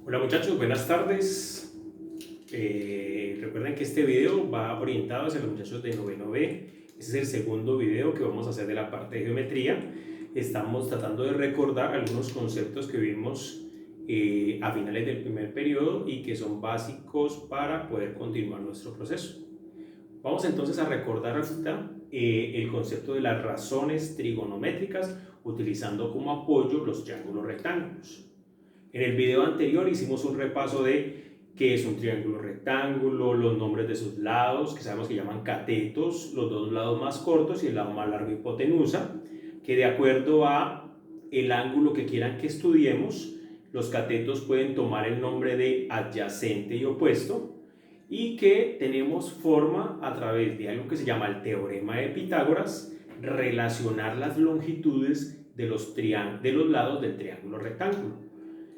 Hola muchachos, buenas tardes. Recuerden que este video va orientado hacia los muchachos de noveno B. Este es el segundo video que vamos a hacer de la parte de geometría. Estamos tratando de recordar algunos conceptos que vimos a finales del primer periodo y que son básicos para poder continuar nuestro proceso. Vamos entonces a recordar ahorita el concepto de las razones trigonométricas utilizando como apoyo los triángulos rectángulos. En el video anterior hicimos un repaso de qué es un triángulo rectángulo, los nombres de sus lados, que sabemos que llaman catetos, los dos lados más cortos y el lado más largo hipotenusa, que de acuerdo a el ángulo que quieran que estudiemos, los catetos pueden tomar el nombre de adyacente y opuesto, y que tenemos forma a través de algo que se llama el teorema de Pitágoras, relacionar las longitudes de los lados del triángulo rectángulo.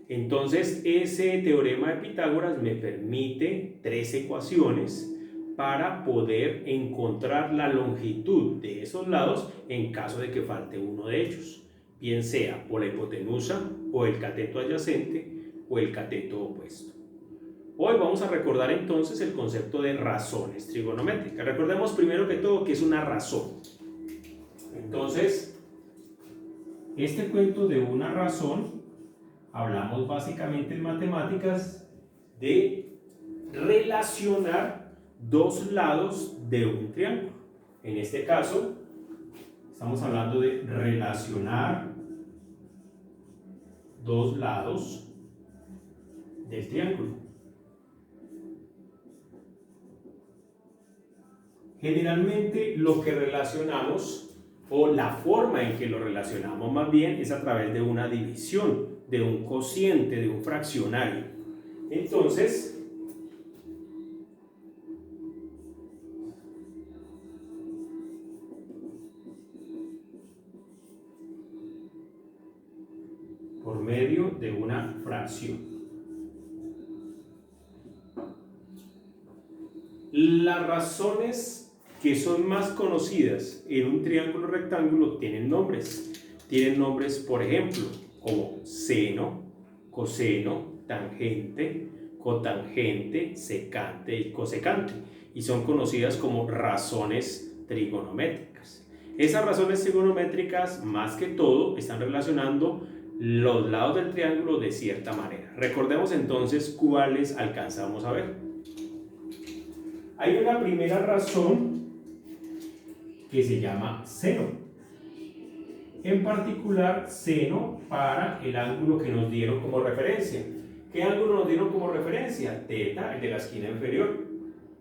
Entonces, ese teorema de Pitágoras me permite tres ecuaciones para poder encontrar la longitud de esos lados en caso de que falte uno de ellos, bien sea por la hipotenusa o el cateto adyacente o el cateto opuesto. Hoy vamos a recordar entonces el concepto de razones trigonométricas. Recordemos primero que todo que es una razón. Entonces, este cuento de una razón, hablamos básicamente en matemáticas de relacionar dos lados de un triángulo. En este caso, estamos hablando de relacionar dos lados del triángulo. Generalmente lo que relacionamos, o la forma en que lo relacionamos más bien, es a través de una división, de un cociente, de un fraccionario. Entonces, por medio de una fracción. Las razones que son más conocidas en un triángulo rectángulo tienen nombres. Tienen nombres, por ejemplo, como seno, coseno, tangente, cotangente, secante y cosecante. Y son conocidas como razones trigonométricas. Esas razones trigonométricas, más que todo, están relacionando los lados del triángulo de cierta manera. Recordemos entonces cuáles alcanzamos a ver. Hay una primera razón que se llama seno. En particular, seno para el ángulo que nos dieron como referencia. ¿Qué ángulo nos dieron como referencia? Teta, el de la esquina inferior.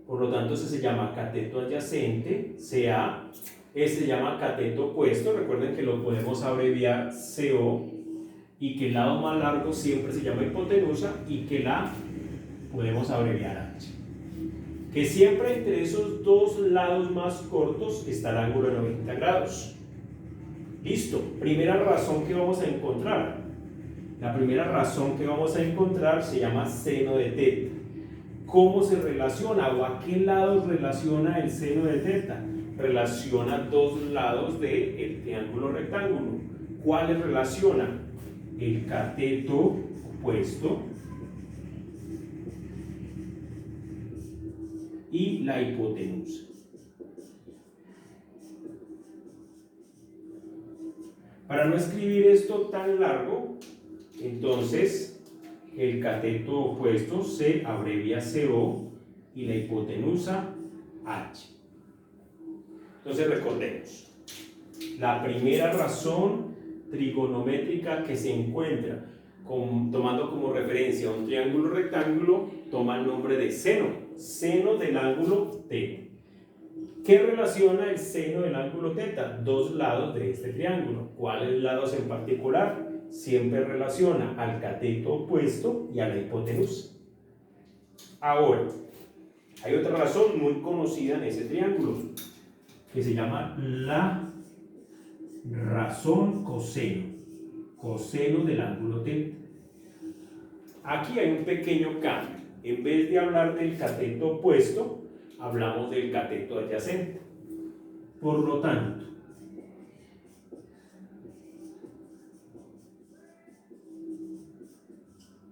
Por lo tanto, ese se llama cateto adyacente, CA. Este se llama cateto opuesto. Recuerden que lo podemos abreviar CO. Y que el lado más largo siempre se llama hipotenusa y que la podemos abreviar H. Que siempre entre esos dos lados más cortos está el ángulo de 90 grados. Listo, primera razón que vamos a encontrar. La primera razón que vamos a encontrar se llama seno de teta. ¿Cómo se relaciona o a qué lados relaciona el seno de teta? Relaciona dos lados del triángulo rectángulo. ¿Cuáles relaciona? El cateto opuesto y la hipotenusa. Para no escribir esto tan largo, entonces el cateto opuesto se abrevia CO y la hipotenusa H. Entonces recordemos, la primera razón trigonométrica que se encuentra tomando como referencia un triángulo rectángulo toma el nombre de seno, seno del ángulo θ. ¿Qué relaciona el seno del ángulo θ? Dos lados de este triángulo. ¿Cuáles lados en particular? Siempre relaciona al cateto opuesto y a la hipotenusa. Ahora, hay otra razón muy conocida en ese triángulo que se llama la razón coseno, coseno del ángulo θ. Aquí hay un pequeño cambio. En vez de hablar del cateto opuesto, hablamos del cateto adyacente. Por lo tanto,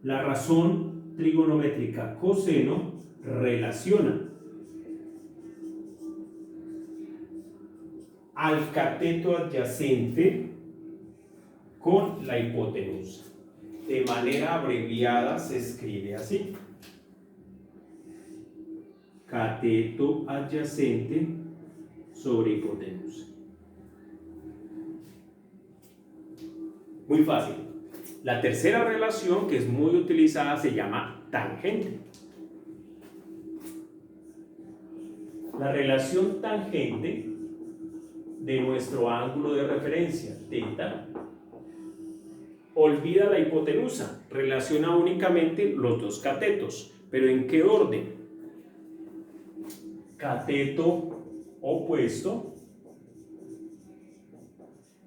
La razón trigonométrica coseno relaciona al cateto adyacente con la hipotenusa. De manera abreviada se escribe así: cateto adyacente sobre hipotenusa. Muy fácil. La tercera relación, que es muy utilizada, se llama tangente. La relación tangente de nuestro ángulo de referencia, θ, olvida la hipotenusa, relaciona únicamente los dos catetos. ¿Pero en qué orden? Cateto opuesto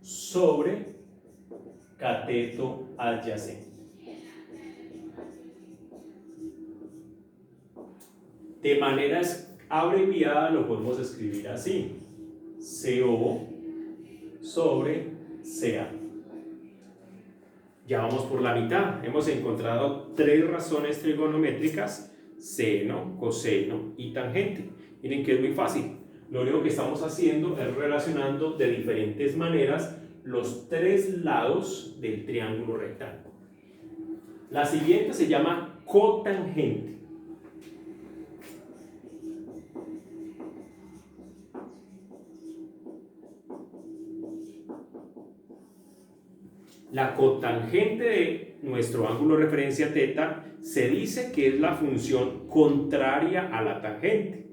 sobre cateto adyacente. De manera abreviada lo podemos escribir así: CO sobre CA. Ya vamos por la mitad. Hemos encontrado tres razones trigonométricas: seno, coseno y tangente. Miren que es muy fácil. Lo único que estamos haciendo es relacionando de diferentes maneras los tres lados del triángulo rectángulo. La siguiente se llama cotangente. La cotangente de nuestro ángulo de referencia θ se dice que es la función contraria a la tangente.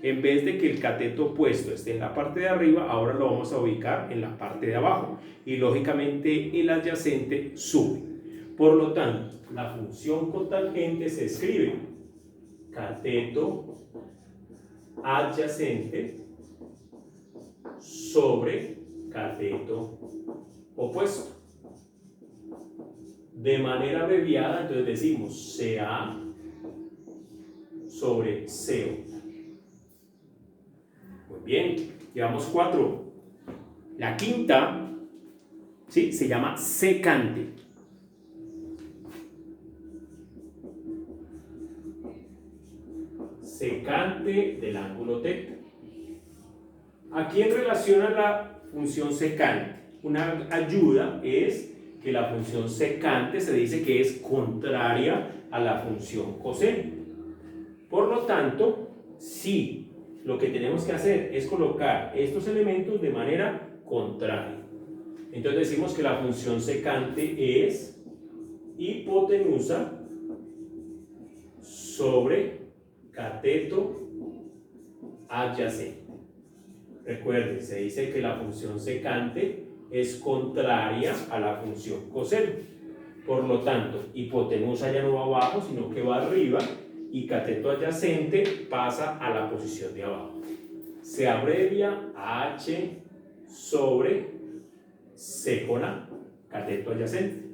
En vez de que el cateto opuesto esté en la parte de arriba, ahora lo vamos a ubicar en la parte de abajo. Y lógicamente el adyacente sube. Por lo tanto, la función cotangente se escribe cateto adyacente sobre cateto opuesto. De manera abreviada, entonces decimos CA sobre CO. Muy bien, llevamos 4. La quinta, ¿sí?, se llama secante. Secante del ángulo θ. ¿A quién relaciona la función secante? Una ayuda es que la función secante se dice que es contraria a la función coseno. Por lo tanto, si lo que tenemos que hacer es colocar estos elementos de manera contraria, entonces decimos que la función secante es hipotenusa sobre cateto adyacente. Recuerden, se dice que la función secante es contraria a la función coseno. Por lo tanto, hipotenusa ya no va abajo, sino que va arriba, y cateto adyacente pasa a la posición de abajo. Se abrevia H sobre C con A, cateto adyacente.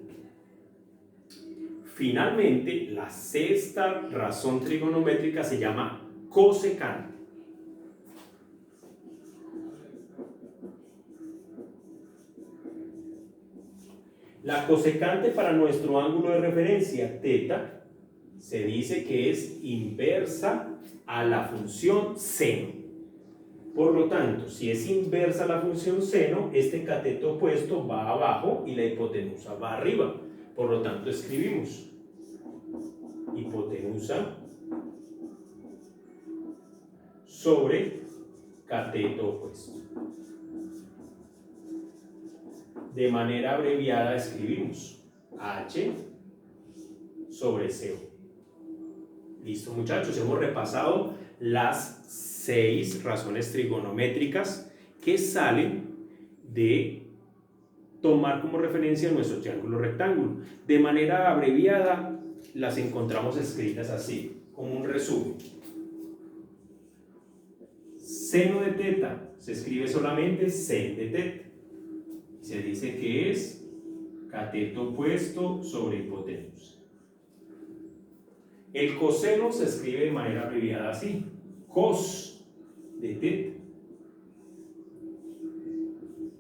Finalmente, la sexta razón trigonométrica se llama cosecante. La cosecante para nuestro ángulo de referencia θ se dice que es inversa a la función seno. Por lo tanto, si es inversa a la función seno, este cateto opuesto va abajo y la hipotenusa va arriba. Por lo tanto, escribimos hipotenusa sobre cateto opuesto. De manera abreviada escribimos H sobre CO. Listo, muchachos, hemos repasado las 6 razones trigonométricas que salen de tomar como referencia nuestro triángulo rectángulo. De manera abreviada las encontramos escritas así, como un resumen. Seno de θ se escribe solamente sen de θ. Se dice que es cateto opuesto sobre hipotenusa. El coseno se escribe de manera abreviada así: cos de θ,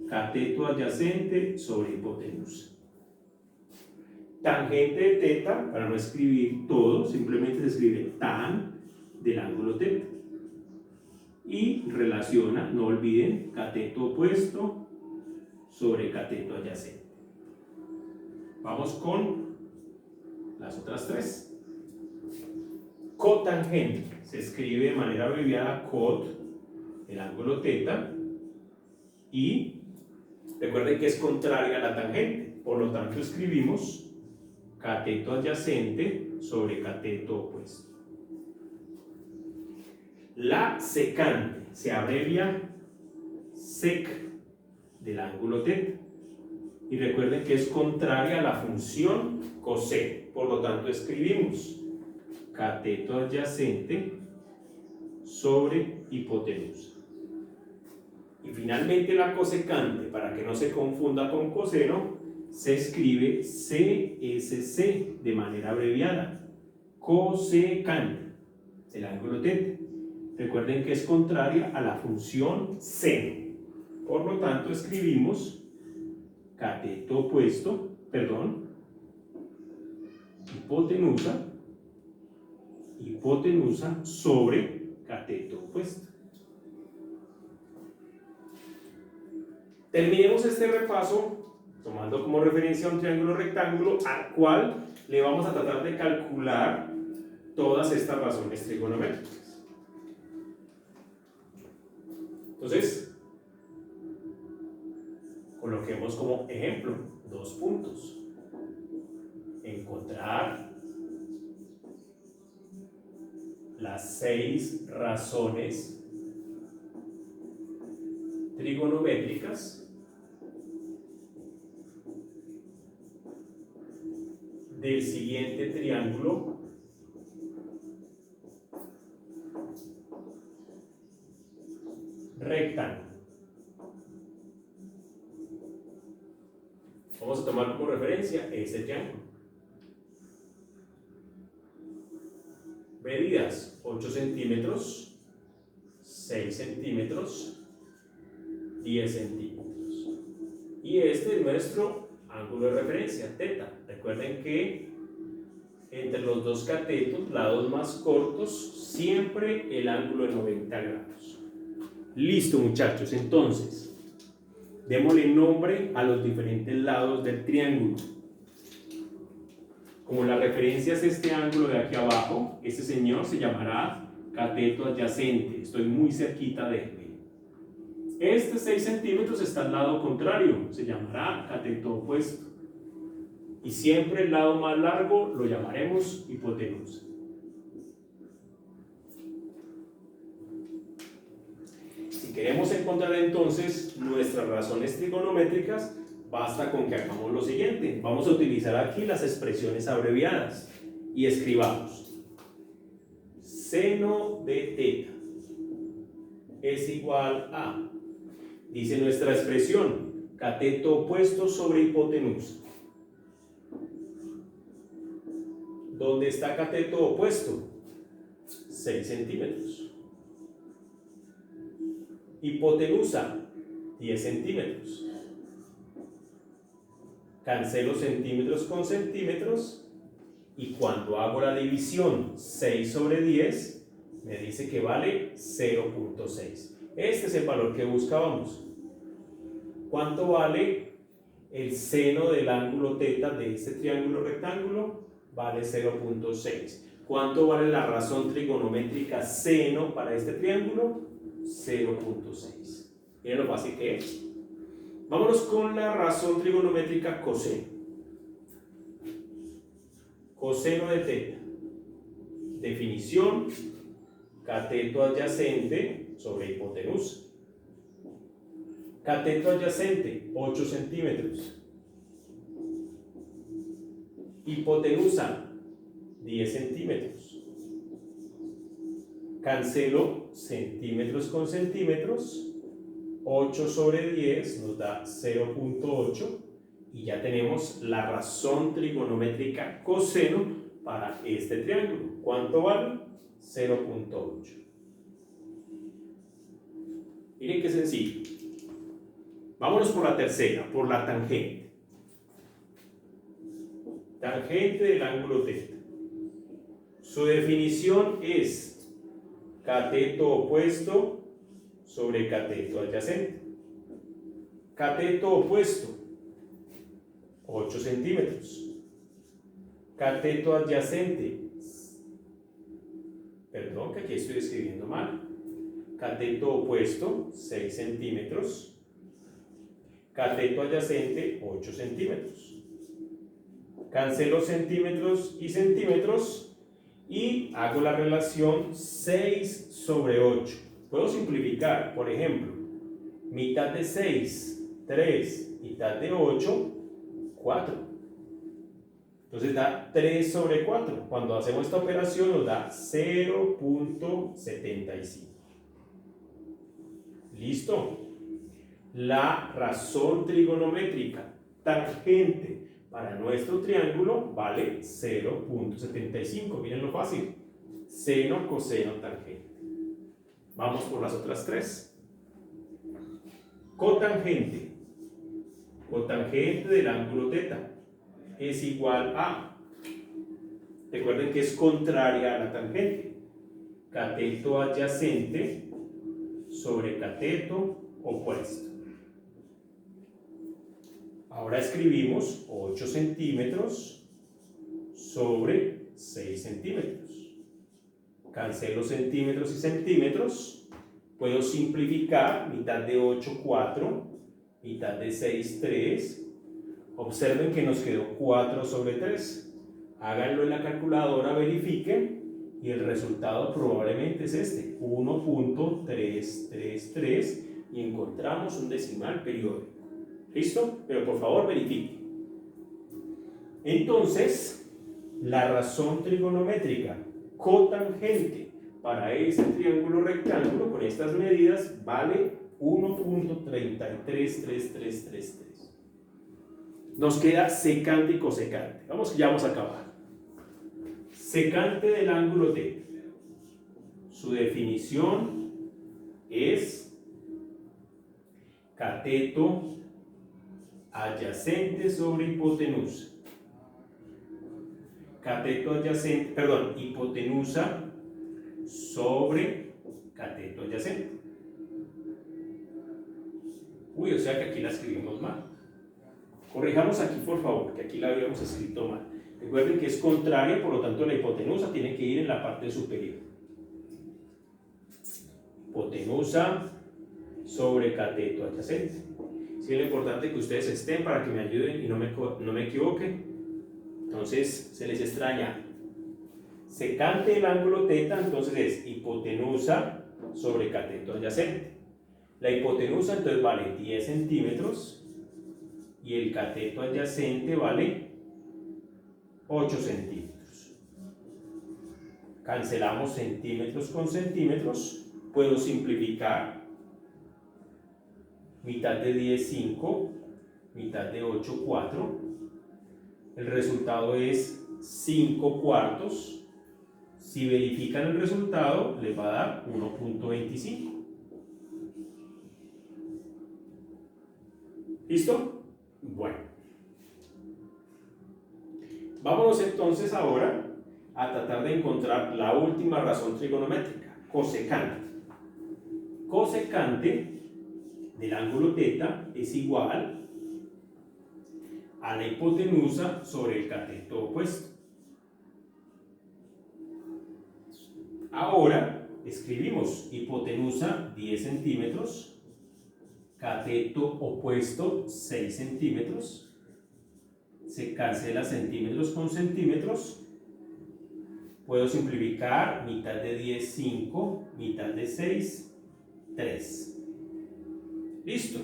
cateto adyacente sobre hipotenusa. Tangente de teta, para no escribir todo, simplemente se escribe tan del ángulo teta. Y relaciona, no olviden, cateto opuesto sobre cateto adyacente. Vamos con las otras tres. Cotangente, se escribe de manera abreviada cot, el ángulo teta, y recuerden que es contraria a la tangente, por lo tanto escribimos cateto adyacente sobre cateto opuesto. La secante se abrevia sec del ángulo teta, y recuerden que es contraria a la función coseno, por lo tanto escribimos cateto adyacente sobre hipotenusa. Y finalmente la cosecante, para que no se confunda con coseno, se escribe CSC de manera abreviada, cosecante del ángulo teta. Recuerden que es contraria a la función seno, por lo tanto escribimos cateto opuesto, hipotenusa sobre cateto opuesto. Terminemos este repaso tomando como referencia un triángulo rectángulo al cual le vamos a tratar de calcular todas estas razones trigonométricas. Entonces, coloquemos como ejemplo 2 puntos. Encontrar las 6 razones trigonométricas del siguiente triángulo rectángulo. Vamos a tomar como referencia este triángulo. Medidas 8 centímetros, 6 centímetros, 10 centímetros. Y este es nuestro ángulo de referencia, teta. Recuerden que entre los dos catetos, lados más cortos, siempre el ángulo de 90 grados. Listo, muchachos, entonces, démosle nombre a los diferentes lados del triángulo. Como la referencia es este ángulo de aquí abajo, este señor se llamará cateto adyacente. Estoy muy cerquita de él. Este 6 centímetros está al lado contrario, se llamará cateto opuesto. Y siempre el lado más largo lo llamaremos hipotenusa. Si queremos encontrar entonces nuestras razones trigonométricas, basta con que hagamos lo siguiente. Vamos a utilizar aquí las expresiones abreviadas y escribamos seno de teta es igual a, dice nuestra expresión, cateto opuesto sobre hipotenusa. ¿Dónde está cateto opuesto? 6 centímetros. Hipotenusa, 10 centímetros. Cancelo centímetros con centímetros y cuando hago la división 6 sobre 10 me dice que vale 0.6. Este es el valor que buscábamos. ¿Cuánto vale el seno del ángulo teta de este triángulo rectángulo? Vale 0.6. ¿Cuánto vale la razón trigonométrica seno para este triángulo? 0.6. Miren lo fácil que es. Vámonos con la razón trigonométrica coseno. Coseno de teta. Definición: cateto adyacente sobre hipotenusa. Cateto adyacente, 8 centímetros. Hipotenusa, 10 centímetros. Cancelo centímetros con centímetros. 8 sobre 10 nos da 0.8 y ya tenemos la razón trigonométrica coseno para este triángulo. ¿Cuánto vale? 0.8. Miren qué sencillo. Vámonos por la tercera, por la tangente. tangente del ángulo θ. Su definición es cateto opuesto sobre cateto adyacente. Cateto opuesto, 8 centímetros. Cateto adyacente, perdón que aquí estoy escribiendo mal. Cateto opuesto, 6 centímetros. Cateto adyacente, 8 centímetros. Cancelo centímetros y hago la relación 6 sobre 8. Puedo simplificar, por ejemplo, mitad de 6, 3, mitad de 8, 4. Entonces da 3 sobre 4. Cuando hacemos esta operación nos da 0.75. ¿Listo? La razón trigonométrica tangente para nuestro triángulo vale 0.75. Miren lo fácil. Seno, coseno, tangente. Vamos por las otras tres. Cotangente. Cotangente del ángulo θ es igual a, recuerden que es contraria a la tangente, cateto adyacente sobre cateto opuesto. Ahora escribimos 8 centímetros sobre 6 centímetros. Cancelo centímetros y centímetros. Puedo simplificar, mitad de 8, 4, mitad de 6, 3. Observen que nos quedó 4 sobre 3. Háganlo en la calculadora, verifiquen y el resultado probablemente es este, 1.333 y encontramos un decimal periódico. ¿Listo? Pero por favor verifiquen. Entonces, la razón trigonométrica cotangente para este triángulo rectángulo con estas medidas vale 1.333333. Nos queda secante y cosecante. Ya vamos a acabar. Secante del ángulo θ. Su definición es cateto adyacente sobre hipotenusa. Cateto adyacente, perdón, hipotenusa sobre cateto adyacente. Uy, o sea que aquí la escribimos mal. Corrijamos aquí, por favor, que aquí la habíamos escrito mal. Recuerden que es contraria, por lo tanto la hipotenusa tiene que ir en la parte superior. Hipotenusa sobre cateto adyacente. Sí, es lo importante que ustedes estén para que me ayuden y no me equivoque. Entonces, se les extraña. Secante del ángulo θ, entonces es hipotenusa sobre cateto adyacente. La hipotenusa entonces vale 10 centímetros y el cateto adyacente vale 8 centímetros. Cancelamos centímetros con centímetros. Puedo simplificar. Mitad de 10, 5. Mitad de 8, 4. El resultado es 5 cuartos. Si verifican el resultado, les va a dar 1.25. ¿Listo? Bueno. Vámonos entonces ahora a tratar de encontrar la última razón trigonométrica, cosecante. Cosecante del ángulo θ es igual a la hipotenusa sobre el cateto opuesto. Ahora escribimos hipotenusa 10 centímetros, cateto opuesto 6 centímetros, se cancela centímetros con centímetros, puedo simplificar, mitad de 10, 5, mitad de 6, 3. Listo.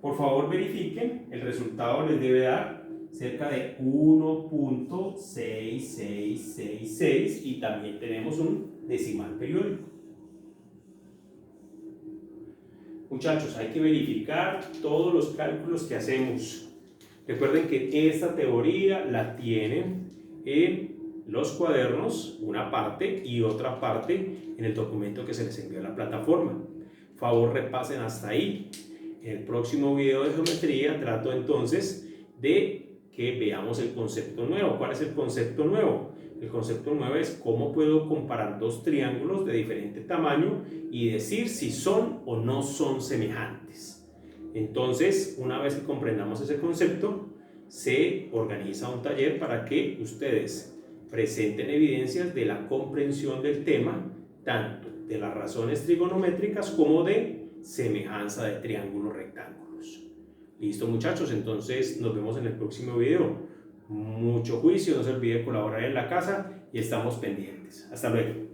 Por favor verifiquen, el resultado les debe dar cerca de 1.6666 y también tenemos un decimal periódico. Muchachos, hay que verificar todos los cálculos que hacemos. Recuerden que esta teoría la tienen en los cuadernos, una parte, y otra parte en el documento que se les envió a la plataforma. Por favor, repasen hasta ahí. En el próximo video de geometría trato entonces de que veamos el concepto nuevo. ¿Cuál es el concepto nuevo? El concepto nuevo es cómo puedo comparar dos triángulos de diferente tamaño y decir si son o no son semejantes. Entonces, una vez que comprendamos ese concepto, se organiza un taller para que ustedes presenten evidencias de la comprensión del tema, tanto de las razones trigonométricas como de semejanza de triángulos rectángulos. Listo, muchachos, entonces nos vemos en el próximo video. Mucho juicio, no se olvide colaborar en la casa y estamos pendientes. Hasta luego.